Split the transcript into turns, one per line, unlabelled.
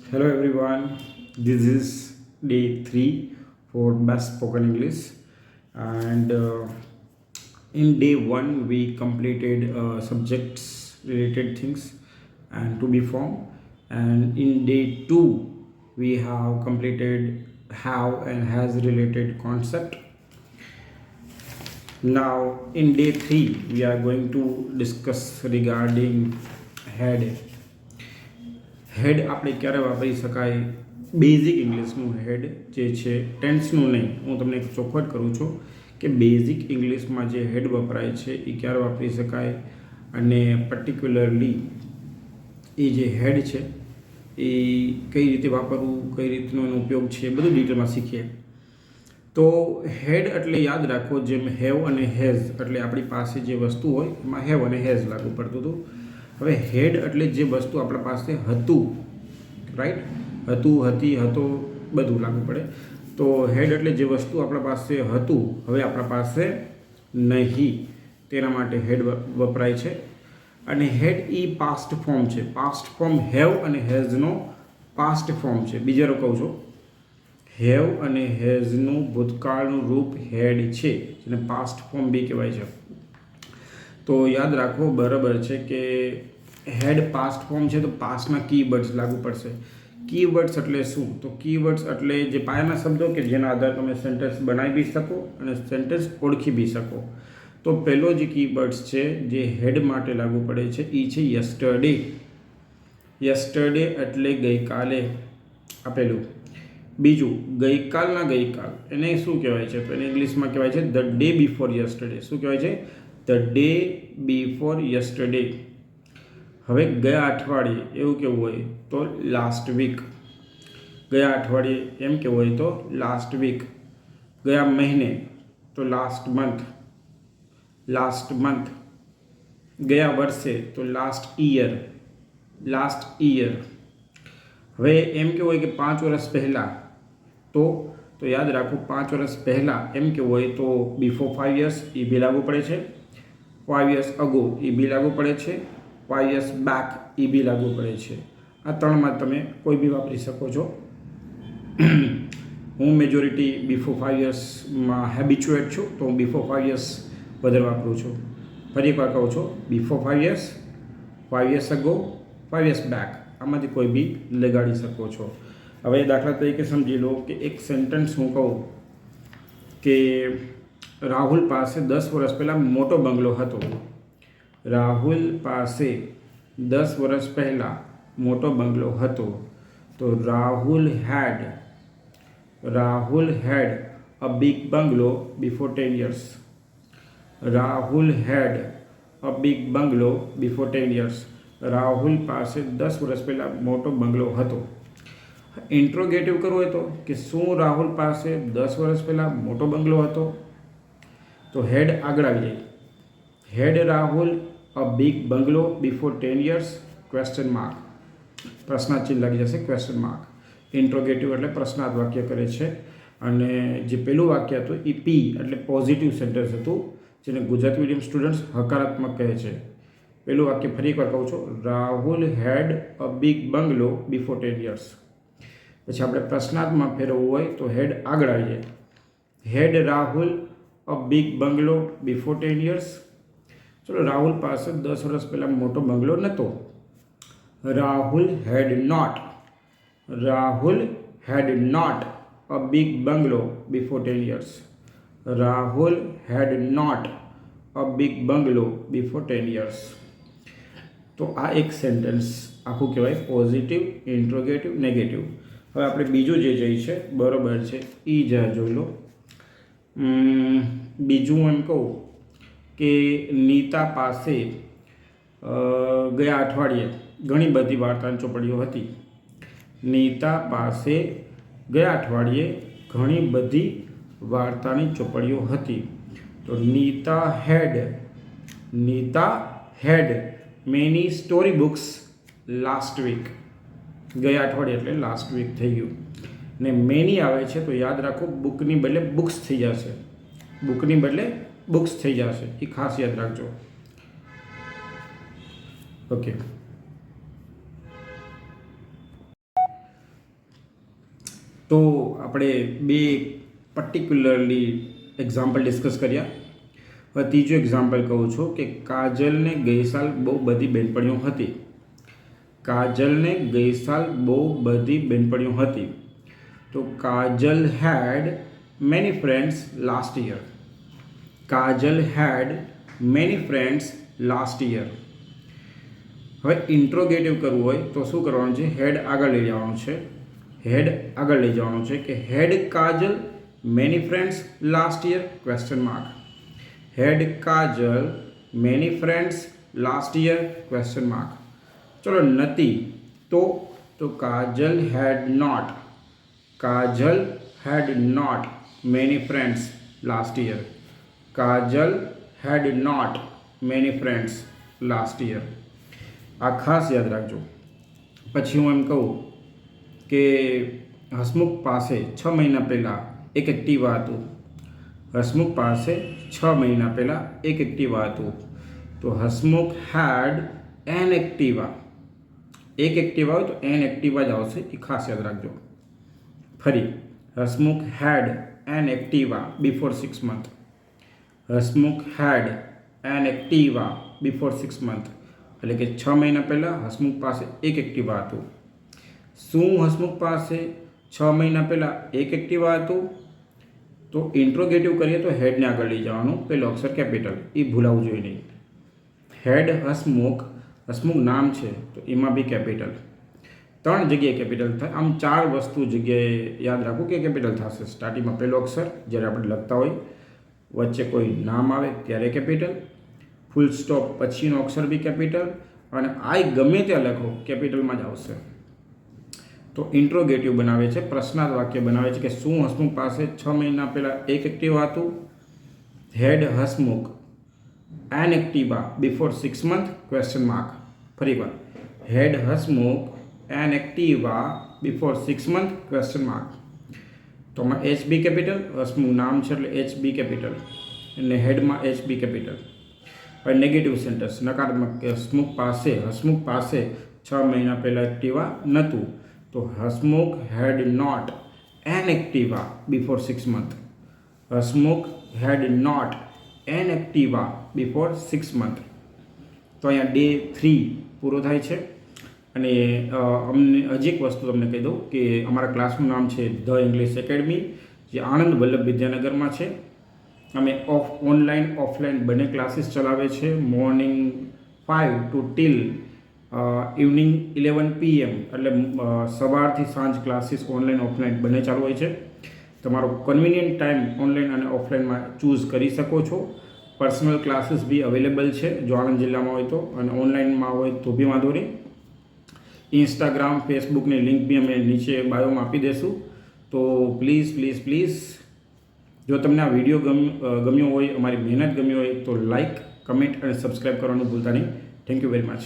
Hello everyone, this is day 3 for Best Spoken English, and in day 1 we completed subjects related things and to be formed, and in day 2 we have completed have and has related concept. Now in day 3 we are going to discuss regarding head. હેડ આપણે ક્યારે વાપરી શકાય? Basic ઇંગ્લિશનું હેડ જે છે, ટેન્સનું નહીં. હું તમને એક ચોખવટ કરું છું કે બેઝિક ઇંગ્લિશમાં જે હેડ વપરાય છે એ ક્યારે વાપરી શકાય, અને પર્ટિક્યુલરલી એ જે હેડ છે એ કઈ રીતે વાપરવું, કઈ રીતનો એનો ઉપયોગ છે, બધું ડિટેલમાં શીખીએ. તો હેડ એટલે યાદ રાખો, જેમ હેવ અને હેઝ એટલે આપણી પાસે જે વસ્તુ હોય એમાં હેવ અને હેઝ લાગુ પડતું હતું. હવે હેડ એટલે જે વસ્તુ આપણા પાસે હતું, રાઈટ? હતું, હતી, હતો, બધું લાગુ પડે. તો હેડ એટલે જે વસ્તુ આપણા પાસે હતું, હવે આપણા પાસે નહીં, તેના માટે હેડ વપરાય છે. અને હેડ એ પાસ્ટ ફોર્મ છે. પાસ્ટ ફોર્મ હેવ અને હેઝનો પાસ્ટ ફોર્મ છે. બીજારો કહું છું, હેવ અને હેઝનું ભૂતકાળનું રૂપ હેડ છે, જેને પાસ્ટ ફોર્મ બી કહેવાય છે. તો યાદ રાખો, બરાબર છે કે હેડ પાસ્ટ ફોર્મ છે તો પાસ્ટના કીવર્ડ્સ લાગુ પડશે. કીવર્ડ્સ એટલે શું? તો કીવર્ડ્સ એટલે જે પાયાના શબ્દો કે જેના આધારે તમે સેન્ટેન્સ બનાવી બી શકો અને સેન્ટેન્સ ઓળખી બી શકો. તો પહેલો જે કીવર્ડ્સ છે જે હેડ માટે લાગુ પડે છે એ છે યસ્ટરડે. યસ્ટરડે એટલે ગઈકાલે આપેલું. બીજું, ગઈકાલના ગઈકાલ, એને શું કહેવાય છે? તો એને ઇંગ્લિશમાં કહેવાય છે ધ ડે બિફોર યસ્ટરડે. શું કહેવાય છે? The day before yesterday. હવે ગયા અઠવાડિયે એવું કેવું હોય તો લાસ્ટ વીક. ગયા અઠવાડિયે એમ કેવું હોય તો લાસ્ટ વીક. ગયા મહિને તો લાસ્ટ મંથ. Last month. ગયા વર્ષે તો લાસ્ટ ઈયર. Last year. હવે એમ કેવું હોય કે 5 વર્ષ પહેલાં, તો યાદ રાખો 5 વર્ષ પહેલાં એમ કેવું હોય તો બિફોર 5 યર્સ એ બી લાગુ પડે છે. 5 યર્સ અગો એ બી લાગુ પડે છે. 5 યર્સ બેક એ બી લાગુ પડે છે. આ ત્રણમાં તમે કોઈ બી વાપરી શકો છો. હું મેજોરિટી બિફોર 5 યર્સમાં હેબિચ્યુએટ છું, તો હું બિફોર 5 યર્સ વધારે વાપરું છું. ફરી એકવાર કહું છું, before 5 years, 5 years ago, 5 years back, આમાંથી કોઈ બી લગાડી શકો છો. હવે દાખલા તરીકે સમજી લો કે એક સેન્ટેન્સ હું કહું કે રાહુલ પાસે 10 વર્ષ પહેલાં મોટો બંગલો હતો. રાહુલ પાસે 10 વર્ષ પહેલાં મોટો બંગલો હતો. તો Rahul had a big bungalow before 10 years. Rahul had a big bungalow before 10 years. Rahul પાસે 10 વર્ષ પહેલાં મોટો બંગલો હતો. ઇન્ટ્રોગેટિવ કરવું હોય તો કે શું રાહુલ પાસે 10 વર્ષ પહેલાં મોટો બંગલો હતો? તો હેડ આગળ આવી જાય. Had Rahul a big bungalow before 10 years? Question mark. પ્રશ્નાર્થ લાગી જશે, ક્વેશ્ચન માર્ક. ઇન્ટ્રોગેટિવ એટલે પ્રશ્નાર્થ વાક્ય કરે છે. અને જે પેલું વાક્ય હતું એ પી એટલે પોઝિટિવ સેન્ટેન્સ હતું, જેને ગુજરાતી મીડિયમ સ્ટુડન્ટ્સ હકારાત્મક કહે છે. પેલું વાક્ય ફરી એકવાર કહું છું, Rahul had a big bungalow before 10 years. પછી આપણે પ્રશ્નાર્થમાં ફેરવવું હોય તો હેડ આગળ આવી જાય. Had Rahul a big bungalow before 10 years? ચલો, રાહુલ પાસે 10 વર્ષ પહેલાં મોટો બંગલો નહોતો. Rahul had not a big bungalow before 10 years. Rahul had not a big bungalow before 10 years. તો આ એક સેન્ટેન્સ આખું કહેવાય પોઝિટિવ, ઇન્ટ્રોગેટિવ, નેગેટિવ. હવે આપણે બીજું જે જઈ છે, બરાબર છે, એ જરા જોઈ લો. બીજું એમ કહું કે નીતા પાસે ગયા અઠવાડિયે ઘણી બધી વાર્તાની ચોપડીઓ હતી. નીતા પાસે ગયા અઠવાડિયે ઘણી બધી વાર્તાની ચોપડીઓ હતી. તો Nita had many story books last week. ગયા અઠવાડિયે એટલે લાસ્ટ વીક થઈ ગયું. ને મેની આવે છે તો યાદ રાખો, બુકની બદલે બુક્સ થઈ જશે. બુકની બદલે બુક્સ થઈ જશે, એ ખાસ યાદ રાખજો. ઓકે. તો આપણે બે પર્ટિક્યુલરલી એક્ઝામ્પલ ડિસ્કસ કર્યા. હવે ત્રીજું એક્ઝામ્પલ કહું છું કે કાજલને ગઈ સાલ બહુ બધી બેનપણીઓ હતી. કાજલને ગઈ સાલ બહુ બધી બેનપણીઓ હતી. તો Kajal had many friends last year. Kajal had many friends last year. હવે ઇન્ટ્રોગેટિવ કરવું હોય તો શું કરવાનું છે? હેડ આગળ લઈ જવાનું છે. હેડ આગળ લઈ જવાનું છે કે had Kajal many friends last year question mark. Had Kajal many friends last year question mark. ચલો નથી તો Kajal had not. Kajal had not many friends last year. Kajal had not many friends last year. આ ખાસ યાદ રાખજો. પછી હું એમ કહું કે હસમુખ પાસે 6 મહિના પહેલાં એક એક્ટિવા હતું. હસમુખ પાસે 6 મહિના પહેલાં એક એક્ટિવા હતું. તો હસમુખ હેડ એન એક્ટિવા. એક એક્ટિવા હોય તો એન એક્ટિવા જ આવશે, એ ખાસ યાદ રાખજો. ફરી, હસમુખ હેડ N Activa before 6 months. Hasmukh હેડ એન એક્ટિવા બિફોર 6 months. એટલે કે 6 મહિના પહેલાં હસમુખ પાસે એક એક્ટિવા હતું. શું હસમુખ પાસે 6 મહિના પહેલાં એક એક્ટિવા હતું? તો ઇન્ટ્રોગેટિવ કરીએ તો હેડને આગળ લઈ જવાનું, પહેલો અક્ષર કેપિટલ, એ ભૂલાવવું જોઈએ નહીં. હેડ હસમુખ, હસમુખ નામ છે તો એમાં બી કેપિટલ. 3 જગ્યાએ કેપિટલ થાય. આમ 4 વસ્તુ જગ્યાએ યાદ રાખવું કે કેપિટલ થશે. સ્ટાર્ટિંગમાં પહેલો અક્ષર જ્યારે આપણે લખતા હોય, વચ્ચે કોઈ નામ આવે ત્યારે કેપિટલ, ફૂલ સ્ટોપ પછીનો અક્ષર બી કેપિટલ, અને આઈ ગમે ત્યાં લખો કેપિટલમાં જ આવશે. તો ઇન્ટ્રોગેટિવ બનાવે છે, પ્રશ્નાર્થ વાક્ય બનાવે છે કે શું હસમુખ પાસે 6 મહિના પહેલાં એક એક્ટિવા હતું? Had Hasmukh an Activa before 6 months question mark. ફરી વાર, had Hasmukh an Activa before 6 months question mark. તો આમાં એચ બી કેપિટલ, હસમુખ નામ છે એટલે એચ બી કેપિટલ, અને હેડમાં એચ બી કેપિટલ. હવે નેગેટિવ સેન્ટેન્સ, નકારાત્મક, હસમુખ પાસે 6 મહિના પહેલાં એક્ટિવા નહોતું. તો Hasmukh had not an Activa before 6 months. Hasmukh had not an Activa before 6 months. તો અહીંયા ડે 3 પૂરો થાય છે. અને અમને હજી એક વસ્તુ તમને કહી દઉં કે અમારા ક્લાસનું નામ છે ધ ઇંગ્લિશ એકેડમી, જે આણંદ વલ્લભ વિદ્યાનગરમાં છે. અમે ઓનલાઈન ઓફલાઈન બંને ક્લાસીસ ચલાવે છે. Morning 5 to till evening 11 PM, એટલે સવારથી સાંજ ક્લાસીસ ઓનલાઈન ઓફલાઈન બંને ચાલુ હોય છે. તમારો કન્વિનિયન્ટ ટાઈમ ઓનલાઈન અને ઓફલાઈનમાં ચૂઝ કરી શકો છો. પર્સનલ ક્લાસીસ બી અવેલેબલ છે જો આણંદ જિલ્લામાં હોય તો, અને ઓનલાઈનમાં હોય તો બી વાંધો નહીં. ઇન્સ્ટાગ્રામ, ફેસબુકની લિંક બી અમે નીચે બાયોમાં આપી દઈશું. તો પ્લીઝ જો તમને આ વિડીયો ગમ્યો હોય, અમારી મહેનત ગમી હોય તો લાઇક, કમેન્ટ અને સબસ્ક્રાઈબ કરવાનું ભૂલતા નહીં. Thank you very much.